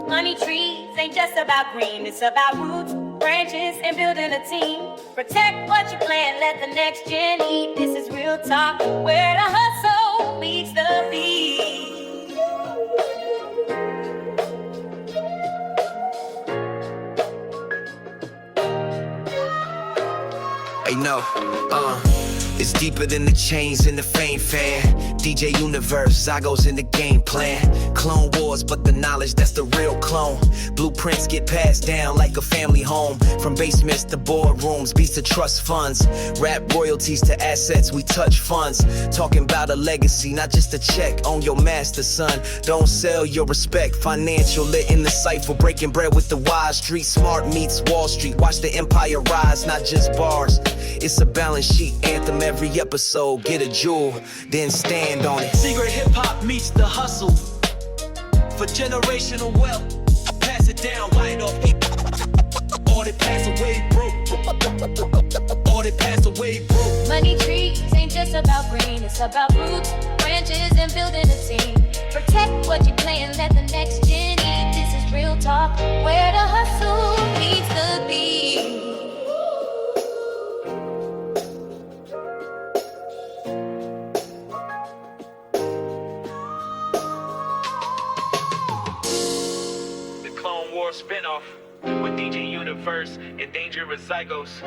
Money trees ain't just about green, it's about roots, branches, and building a team. Protect what you plant, let the next gen eat. This is real talk, where the hustle meets the beat. Hey, no, it's deeper than the chains in the fame fan. DJ Universe, Zygos in the game plan. Clone wars, but the knowledge that's the real clone. Blueprints get passed down like a family home. From basements to boardrooms, beats to trust funds. Rap royalties to assets, we touch funds. Talking about a legacy, not just a check on your master, son. Don't sell your respect. Financial lit in the cipher, breaking bread with the wise. Street smart meets Wall Street. Watch the empire rise, not just bars. It's a balance sheet anthem every episode. Get a jewel, then stand on it. Secret hip-hop meets the hustle for generational wealth. Pass it down, light up. Or they pass away broke. Or they pass away broke. Money trees ain't just about green, it's about roots, branches, and building a team. Protect what you plant, let the next gen eat. This is real talk, where the hustle meets the beat. Spinoff with DJ Universe and Dangerous Zygos.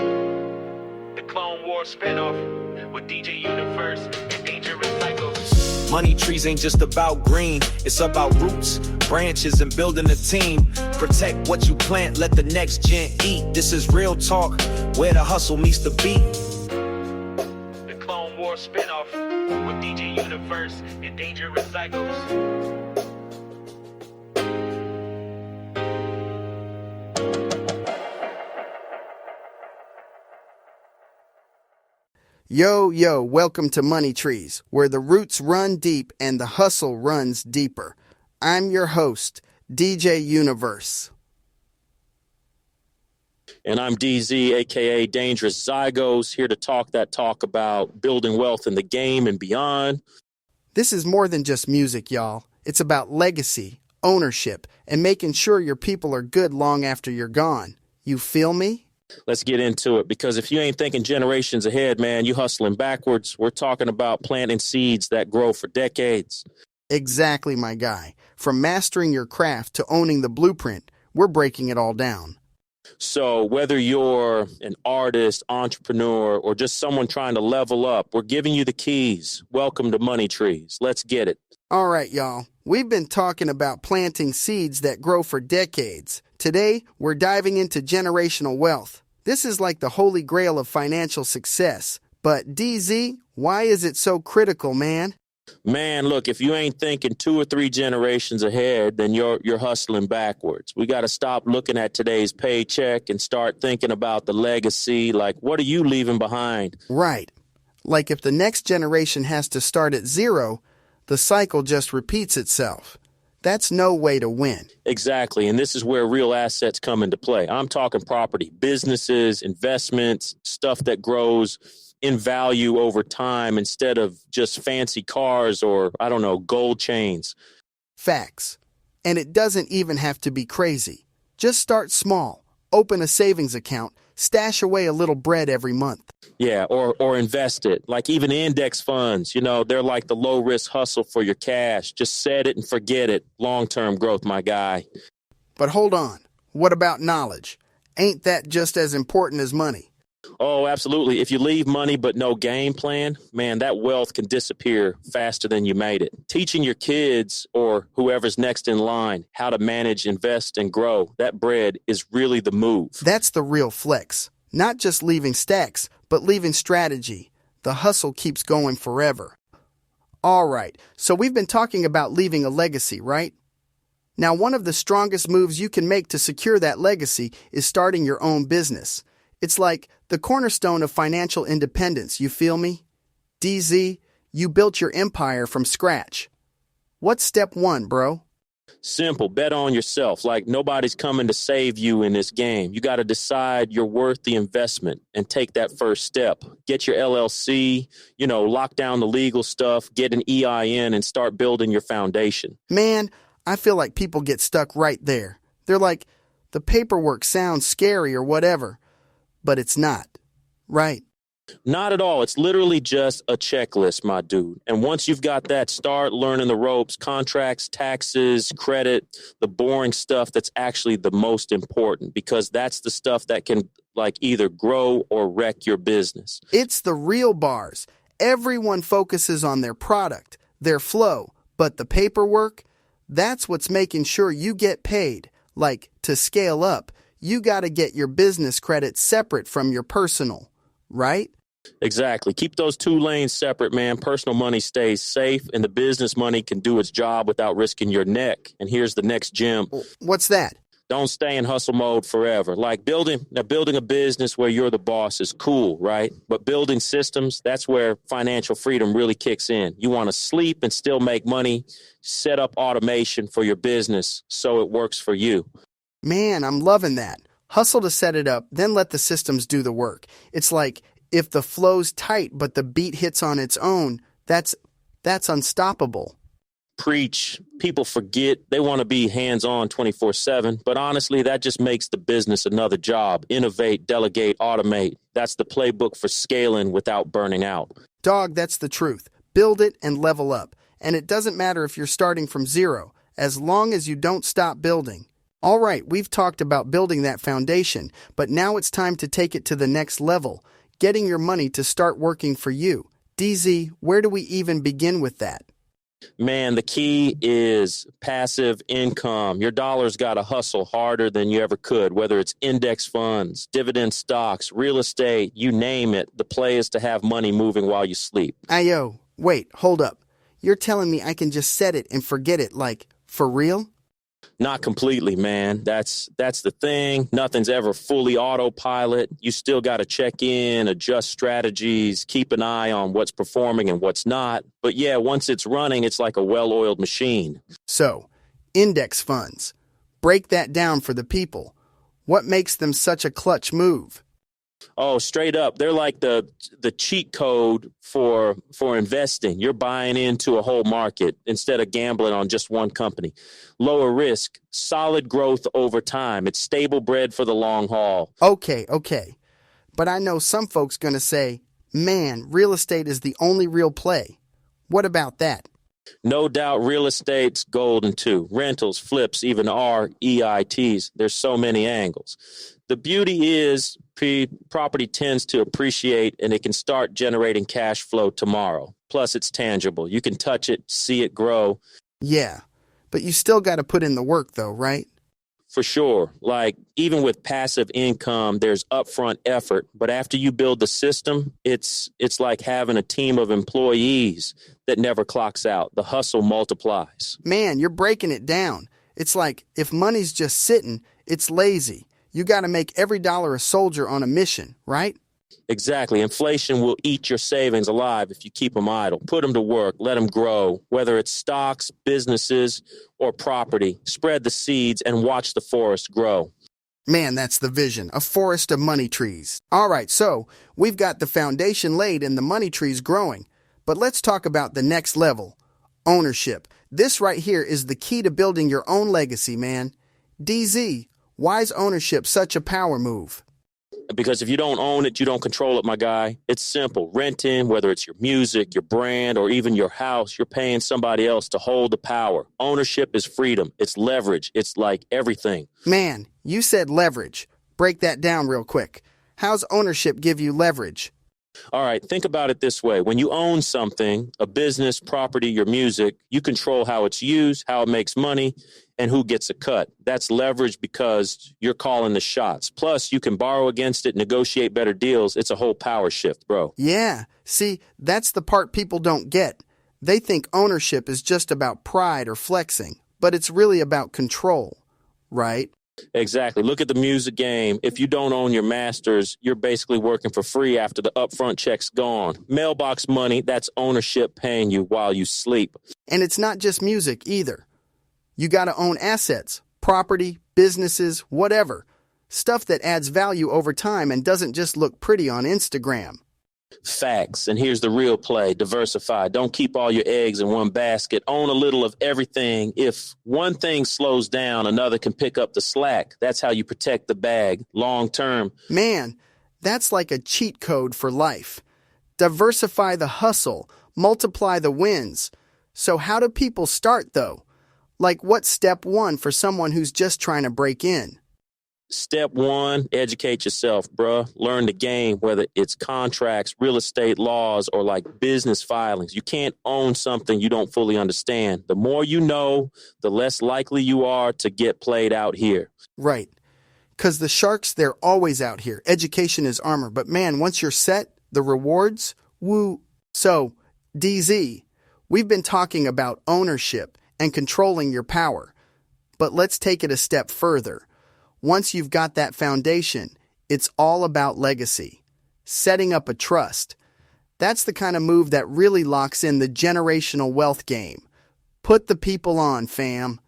The Clone Wars spinoff with DJ Universe and Dangerous Zygos. Money trees ain't just about green, it's about roots, branches, and building a team. Protect what you plant, let the next gen eat. This is real talk, where the hustle meets the beat. The Clone Wars spinoff with DJ Universe and Dangerous Zygos. Yo, welcome to Money Trees, where the roots run deep and the hustle runs deeper. I'm your host, DJ Universe. And I'm DZ, aka Dangerous Zygos, here to talk that talk about building wealth in the game and beyond. This is more than just music, y'all. It's about legacy, ownership, and making sure your people are good long after you're gone. You feel me? Let's get into it, because if you ain't thinking generations ahead, man, you hustling backwards. We're talking about planting seeds that grow for decades. Exactly, my guy. From mastering your craft to owning the blueprint, we're breaking it all down. So whether you're an artist, entrepreneur, or just someone trying to level up, we're giving you the keys. Welcome to Money Trees. Let's get it. All right, y'all. We've been talking about planting seeds that grow for decades. Today, we're diving into generational wealth. This is like the holy grail of financial success. But DZ, why is it so critical, man? Man, look, if you ain't thinking 2 or 3 generations ahead, then you're hustling backwards. We got to stop looking at today's paycheck and start thinking about the legacy. Like, what are you leaving behind? Right. Like if the next generation has to start at zero, the cycle just repeats itself. That's no way to win. Exactly. And this is where real assets come into play. I'm talking property, businesses, investments, stuff that grows in value over time instead of just fancy cars or, I don't know, gold chains. Facts. And it doesn't even have to be crazy. Just start small. Open a savings account. Stash away a little bread every month. Yeah, or invest it. Like even index funds, they're like the low-risk hustle for your cash. Just set it and forget it. Long-term growth, my guy. But hold on. What about knowledge? Ain't that just as important as money? Oh, absolutely. If you leave money but no game plan, man, that wealth can disappear faster than you made it. Teaching your kids or whoever's next in line how to manage, invest, and grow, that bread is really the move. That's the real flex. Not just leaving stacks, but leaving strategy. The hustle keeps going forever. All right, so we've been talking about leaving a legacy, right? Now, one of the strongest moves you can make to secure that legacy is starting your own business. It's like the cornerstone of financial independence, you feel me? DZ, you built your empire from scratch. What's step 1, bro? Simple. Bet on yourself. Like nobody's coming to save you in this game. You got to decide you're worth the investment and take that first step. Get your LLC, lock down the legal stuff, get an EIN and start building your foundation. Man, I feel like people get stuck right there. They're like, the paperwork sounds scary or whatever, but it's not, right? Not at all. It's literally just a checklist, my dude. And once you've got that, start learning the ropes, contracts, taxes, credit, the boring stuff that's actually the most important, because that's the stuff that can either grow or wreck your business. It's the real bars. Everyone focuses on their product, their flow, but the paperwork, that's what's making sure you get paid. Like, to scale up, you got to get your business credit separate from your personal, right? Exactly. Keep those two lanes separate, man. Personal money stays safe, and the business money can do its job without risking your neck. And here's the next gem. What's that? Don't stay in hustle mode forever. Like building a business where you're the boss is cool, right? But building systems, that's where financial freedom really kicks in. You want to sleep and still make money. Set up automation for your business so it works for you. Man, I'm loving that. Hustle to set it up, then let the systems do the work. It's like, if the flow's tight but the beat hits on its own, that's unstoppable. Preach. People forget they want to be hands-on 24/7, but honestly, that just makes the business another job. Innovate, delegate, automate. That's the playbook for scaling without burning out. Dog, that's the truth. Build it and level up. And it doesn't matter if you're starting from zero, as long as you don't stop building. All right, we've talked about building that foundation, but now it's time to take it to the next level. Getting your money to start working for you. DZ, where do we even begin with that? Man, the key is passive income. Your dollar's got to hustle harder than you ever could, whether it's index funds, dividend stocks, real estate, you name it. The play is to have money moving while you sleep. Ayo, wait, hold up. You're telling me I can just set it and forget it, for real? Not completely, man. That's the thing. Nothing's ever fully autopilot. You still got to check in, adjust strategies, keep an eye on what's performing and what's not. But yeah, once it's running, it's like a well-oiled machine. So, index funds. Break that down for the people. What makes them such a clutch move? Oh, straight up. They're like the cheat code for investing. You're buying into a whole market instead of gambling on just one company. Lower risk, solid growth over time. It's stable bread for the long haul. Okay. But I know some folks going to say, man, real estate is the only real play. What about that? No doubt real estate's golden too. Rentals, flips, even REITs. There's so many angles. The beauty is property tends to appreciate and it can start generating cash flow tomorrow. Plus, it's tangible. You can touch it, see it grow. Yeah, but you still got to put in the work though, right? For sure. Even with passive income, there's upfront effort. But after you build the system, it's like having a team of employees that never clocks out. The hustle multiplies. Man, you're breaking it down. It's like if money's just sitting, it's lazy. You got to make every dollar a soldier on a mission, right? Exactly. Inflation will eat your savings alive if you keep them idle. Put them to work. Let them grow. Whether it's stocks, businesses, or property, spread the seeds and watch the forest grow. Man, that's the vision. A forest of money trees. All right, so we've got the foundation laid and the money trees growing. But let's talk about the next level. Ownership. This right here is the key to building your own legacy, man. DZ, why is ownership such a power move? Because if you don't own it, you don't control it, my guy. It's simple. Renting, whether it's your music, your brand, or even your house, you're paying somebody else to hold the power. Ownership is freedom. It's leverage. It's like everything. Man, you said leverage. Break that down real quick. How's ownership give you leverage? All right, think about it this way. When you own something, a business, property, your music, you control how it's used, how it makes money, and who gets a cut. That's leverage because you're calling the shots. Plus, you can borrow against it, negotiate better deals. It's a whole power shift, bro. Yeah. See, that's the part people don't get. They think ownership is just about pride or flexing, but it's really about control, right? Exactly. Look at the music game. If you don't own your masters, you're basically working for free after the upfront check's gone. Mailbox money, that's ownership paying you while you sleep. And it's not just music either. You got to own assets, property, businesses, whatever. Stuff that adds value over time and doesn't just look pretty on Instagram. Facts. And here's the real play: diversify. Don't keep all your eggs in one basket. Own a little of everything. If one thing slows down, another can pick up the slack. That's how you protect the bag long term. Man, that's like a cheat code for life. Diversify the hustle, multiply the wins. So how do people start, though? Like, what's step one for someone who's just trying to break in? Step one, educate yourself, bruh. Learn the game, whether it's contracts, real estate laws, or like business filings. You can't own something you don't fully understand. The more you know, the less likely you are to get played out here. Right. Because the sharks, they're always out here. Education is armor. But man, once you're set, the rewards, woo. So, DZ, we've been talking about ownership and controlling your power. But let's take it a step further. Once you've got that foundation, it's all about legacy, setting up a trust. That's the kind of move that really locks in the generational wealth game. Put the people on, fam.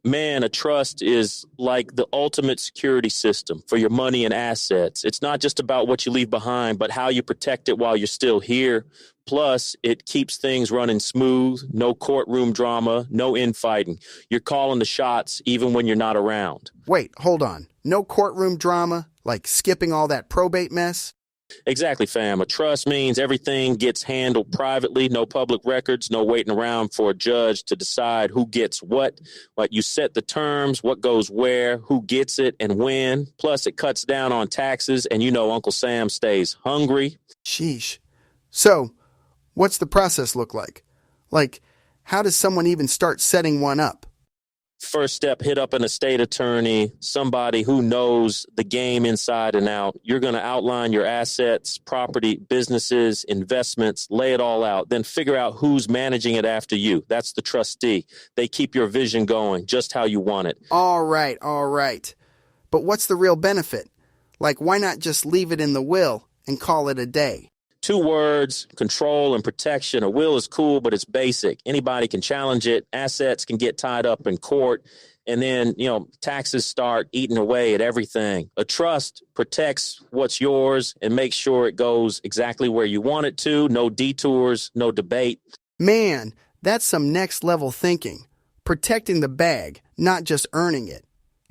Man, a trust is like the ultimate security system for your money and assets. It's not just about what you leave behind, but how you protect it while you're still here. Plus, it keeps things running smooth, no courtroom drama, no infighting. You're calling the shots even when you're not around. Wait, hold on. No courtroom drama, like skipping all that probate mess? Exactly, fam. A trust means everything gets handled privately, no public records, no waiting around for a judge to decide who gets what. Like, you set the terms, what goes where, who gets it, and when. Plus, it cuts down on taxes, and you know Uncle Sam stays hungry. Sheesh. So, what's the process look like? Like, how does someone even start setting one up? First step, hit up an estate attorney, somebody who knows the game inside and out. You're going to outline your assets, property, businesses, investments, lay it all out. Then figure out who's managing it after you. That's the trustee. They keep your vision going just how you want it. All right. But what's the real benefit? Like, why not just leave it in the will and call it a day? 2 words: control and protection. A will is cool, but it's basic. Anybody can challenge it. Assets can get tied up in court. And then, taxes start eating away at everything. A trust protects what's yours and makes sure it goes exactly where you want it to. No detours, no debate. Man, that's some next level thinking. Protecting the bag, not just earning it.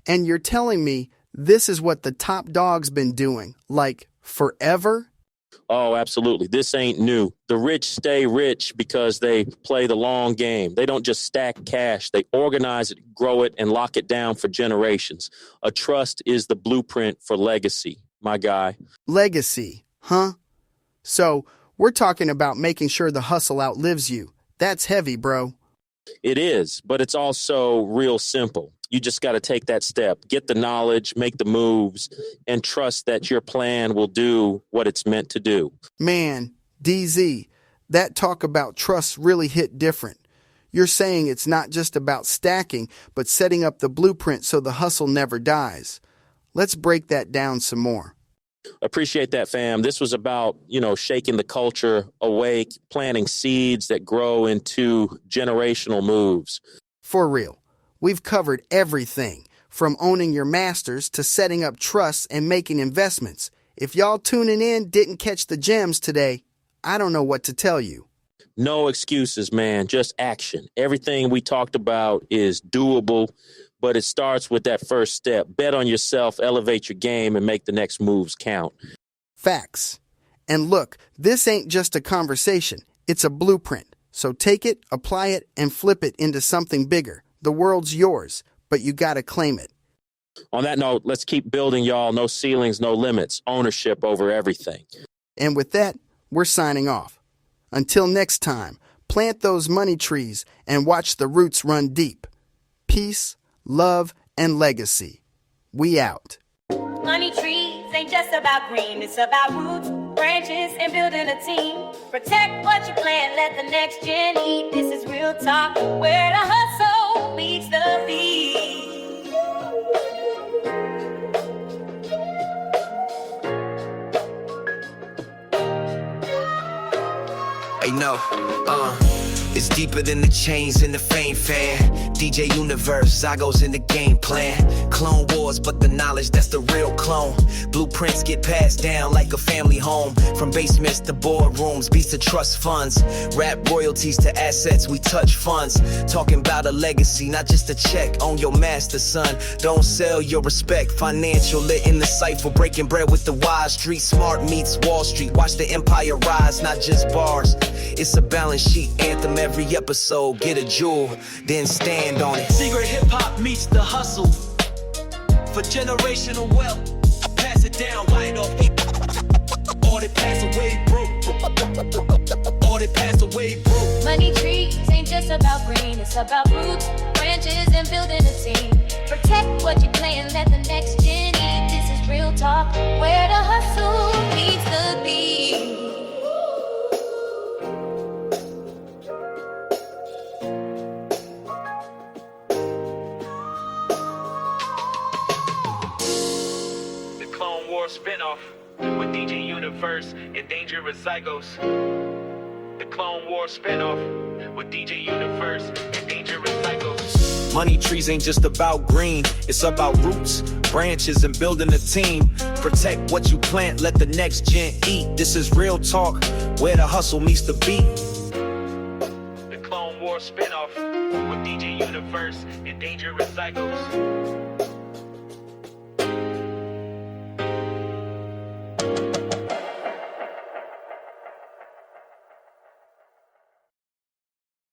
And you're telling me this is what the top dog's been doing, like, forever? Oh, absolutely. This ain't new. The rich stay rich because they play the long game. They don't just stack cash. They organize it, grow it, and lock it down for generations. A trust is the blueprint for legacy, my guy. Legacy, huh? So, we're talking about making sure the hustle outlives you. That's heavy, bro. It is, but it's also real simple. You just got to take that step, get the knowledge, make the moves, and trust that your plan will do what it's meant to do. Man, DZ, that talk about trust really hit different. You're saying it's not just about stacking, but setting up the blueprint so the hustle never dies. Let's break that down some more. Appreciate that, fam. This was about, shaking the culture awake, planting seeds that grow into generational moves. For real. We've covered everything, from owning your masters to setting up trusts and making investments. If y'all tuning in didn't catch the gems today, I don't know what to tell you. No excuses, man, just action. Everything we talked about is doable, but it starts with that first step. Bet on yourself, elevate your game, and make the next moves count. Facts. And look, this ain't just a conversation. It's a blueprint. So take it, apply it, and flip it into something bigger. The world's yours, but you gotta claim it. On that note, let's keep building, y'all. No ceilings, no limits. Ownership over everything. And with that, we're signing off. Until next time, plant those money trees and watch the roots run deep. Peace, love, and legacy. We out. Money trees ain't just about green, it's about roots, branches, and building a team. Protect what you plant, let the next gen eat. This is real talk, where the hustle meets the beat. Hey, no, it's deeper than the chains and the fame fan. DJ Universe, Zygos in the game plan. Clone wars, but the knowledge that's the real clone. Blueprints get passed down like a family home. From basements to boardrooms, beats to trust funds. Rap royalties to assets, we touch funds. Talking about a legacy, not just a check. Own your master, son. Don't sell your respect. Financial lit in the cipher, breaking bread with the wise. Street smart meets Wall Street. Watch the empire rise, not just bars. It's a balance sheet anthem every episode. Get a jewel, then stand on it. Secret hip-hop meets the hustle for generational wealth. Pass it down, light up. Or they pass away broke. Or they pass away broke. Money trees ain't just about green, it's about roots, branches, and building a team. Protect what you plant, let the next gen eat. This is real talk, where the hustle meets the beat. Clone Wars spinoff with DJ Universe and Dangerous Zygos. The Clone Wars spinoff with DJ Universe and Dangerous Zygos. Money trees ain't just about green, it's about roots, branches, and building a team. Protect what you plant, let the next gen eat. This is real talk, where the hustle meets the beat. The Clone Wars spinoff with DJ Universe and Dangerous Zygos.